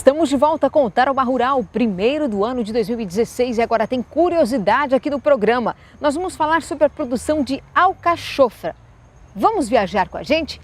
Estamos de volta com o Tarobá Rural, primeiro do ano de 2016 e agora tem curiosidade aqui no programa. Nós vamos falar sobre a produção de alcachofra. Vamos viajar com a gente?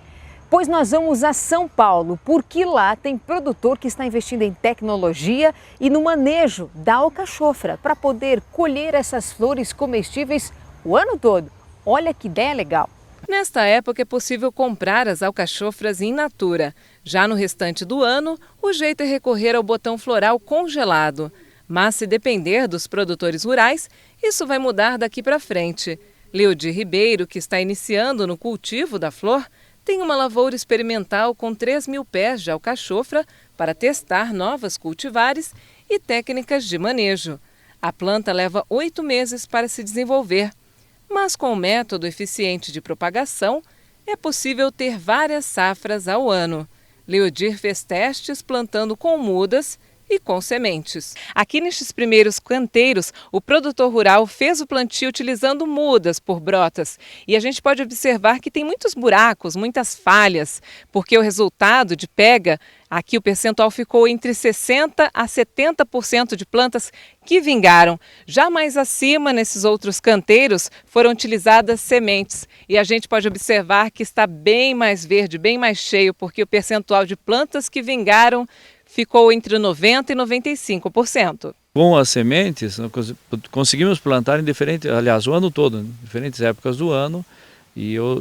Pois nós vamos a São Paulo, porque lá tem produtor que está investindo em tecnologia e no manejo da alcachofra para poder colher essas flores comestíveis o ano todo. Olha que ideia legal! Nesta época é possível comprar as alcachofras in natura. Já no restante do ano, o jeito é recorrer ao botão floral congelado. Mas se depender dos produtores rurais, isso vai mudar daqui para frente. Leodir Ribeiro, que está iniciando no cultivo da flor, tem uma lavoura experimental com 3.000 pés de alcachofra para testar novas cultivares e técnicas de manejo. A planta leva 8 meses para se desenvolver. Mas com o método eficiente de propagação, é possível ter várias safras ao ano. Leodir fez testes plantando com mudas e com sementes. Aqui nestes primeiros canteiros, o produtor rural fez o plantio utilizando mudas por brotas. E a gente pode observar que tem muitos buracos, muitas falhas, porque o resultado de pega, aqui o percentual ficou entre 60% a 70% de plantas que vingaram. Já mais acima, nesses outros canteiros, foram utilizadas sementes. E a gente pode observar que está bem mais verde, bem mais cheio, porque o percentual de plantas que vingaram ficou entre 90% e 95%. Com as sementes, conseguimos plantar o ano todo, em diferentes épocas do ano,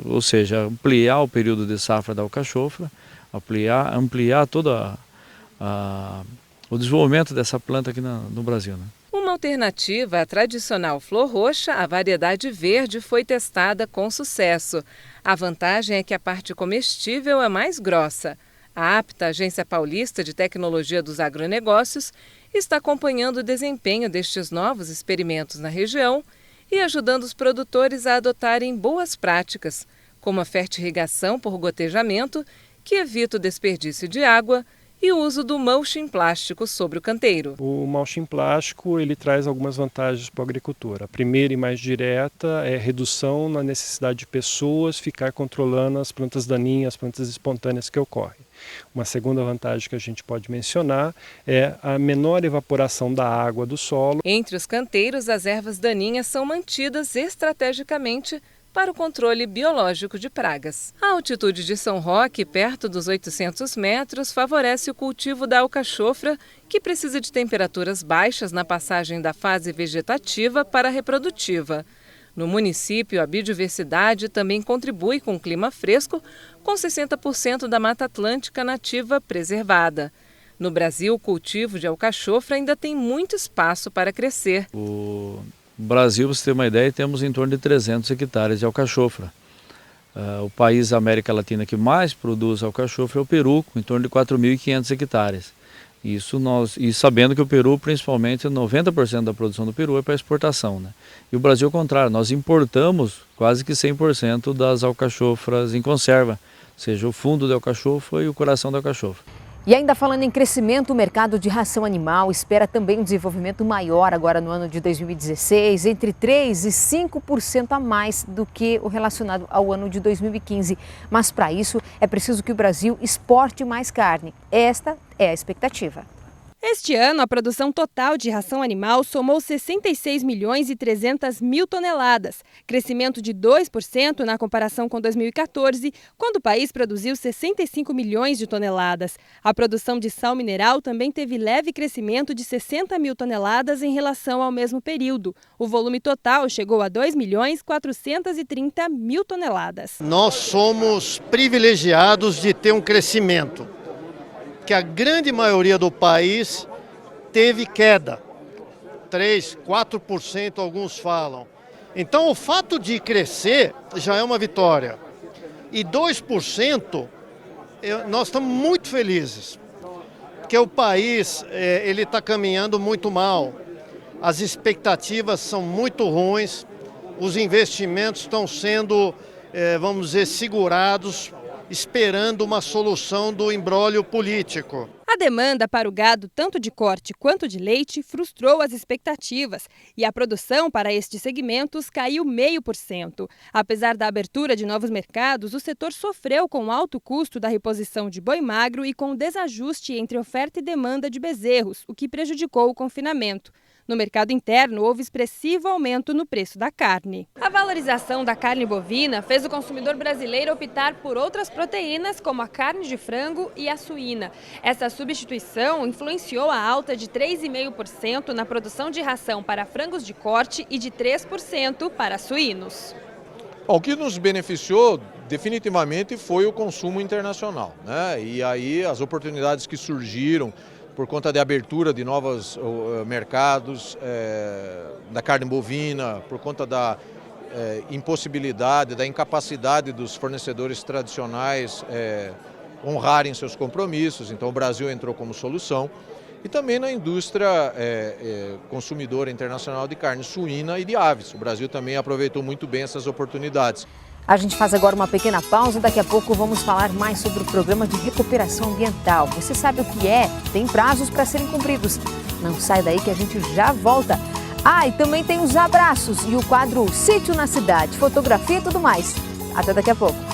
ou seja, ampliar o período de safra da alcachofra, ampliar todo o desenvolvimento dessa planta aqui no Brasil, né? Uma alternativa à tradicional flor roxa, a variedade verde foi testada com sucesso. A vantagem é que a parte comestível é mais grossa. A APTA, Agência Paulista de Tecnologia dos Agronegócios, está acompanhando o desempenho destes novos experimentos na região e ajudando os produtores a adotarem boas práticas, como a fertirrigação por gotejamento, que evita o desperdício de água, e o uso do mulching plástico sobre o canteiro. O mulching plástico ele traz algumas vantagens para o agricultor. A primeira e mais direta é a redução na necessidade de pessoas ficar controlando as plantas daninhas, as plantas espontâneas que ocorrem. Uma segunda vantagem que a gente pode mencionar é a menor evaporação da água do solo. Entre os canteiros, as ervas daninhas são mantidas estrategicamente para o controle biológico de pragas. A altitude de São Roque, perto dos 800 metros, favorece o cultivo da alcachofra, que precisa de temperaturas baixas na passagem da fase vegetativa para a reprodutiva. No município, a biodiversidade também contribui com o clima fresco, com 60% da Mata Atlântica nativa preservada. No Brasil, o cultivo de alcachofra ainda tem muito espaço para crescer. No Brasil, para você ter uma ideia, temos em torno de 300 hectares de alcachofra. O país da América Latina que mais produz alcachofra é o Peru, com em torno de 4.500 hectares. E sabendo que o Peru, principalmente, 90% da produção do Peru é para exportação, né? E o Brasil, ao contrário, nós importamos quase que 100% das alcachofras em conserva, ou seja, o fundo da alcachofra e o coração da alcachofra. E ainda falando em crescimento, o mercado de ração animal espera também um desenvolvimento maior agora no ano de 2016, entre 3% e 5% a mais do que o relacionado ao ano de 2015. Mas para isso é preciso que o Brasil exporte mais carne. Esta é a expectativa. Este ano, a produção total de ração animal somou 66 milhões e 300 mil toneladas, crescimento de 2% na comparação com 2014, quando o país produziu 65 milhões de toneladas. A produção de sal mineral também teve leve crescimento de 60 mil toneladas em relação ao mesmo período. O volume total chegou a 2 milhões 430 mil toneladas. Nós somos privilegiados de ter um crescimento, que a grande maioria do país teve queda, 3%, 4% alguns falam. Então o fato de crescer já é uma vitória. E 2%, nós estamos muito felizes, porque o país ele está caminhando muito mal. As expectativas são muito ruins, os investimentos estão sendo, vamos dizer, segurados, esperando uma solução do imbróglio político. A demanda para o gado, tanto de corte quanto de leite, frustrou as expectativas e a produção para estes segmentos caiu 0,5%. Apesar da abertura de novos mercados, o setor sofreu com o alto custo da reposição de boi magro e com o desajuste entre oferta e demanda de bezerros, o que prejudicou o confinamento. No mercado interno, houve expressivo aumento no preço da carne. A valorização da carne bovina fez o consumidor brasileiro optar por outras proteínas, como a carne de frango e a suína. Essa substituição influenciou a alta de 3,5% na produção de ração para frangos de corte e de 3% para suínos. O que nos beneficiou definitivamente foi o consumo internacional, né? E aí as oportunidades que surgiram por conta da abertura de novos mercados da carne bovina, por conta da impossibilidade, da incapacidade dos fornecedores tradicionais honrarem seus compromissos. Então o Brasil entrou como solução. E também na indústria consumidora internacional de carne suína e de aves. O Brasil também aproveitou muito bem essas oportunidades. A gente faz agora uma pequena pausa, daqui a pouco vamos falar mais sobre o programa de recuperação ambiental. Você sabe o que é? Tem prazos para serem cumpridos. Não sai daí que a gente já volta. Ah, e também tem os abraços e o quadro Sítio na Cidade, fotografia e tudo mais. Até daqui a pouco.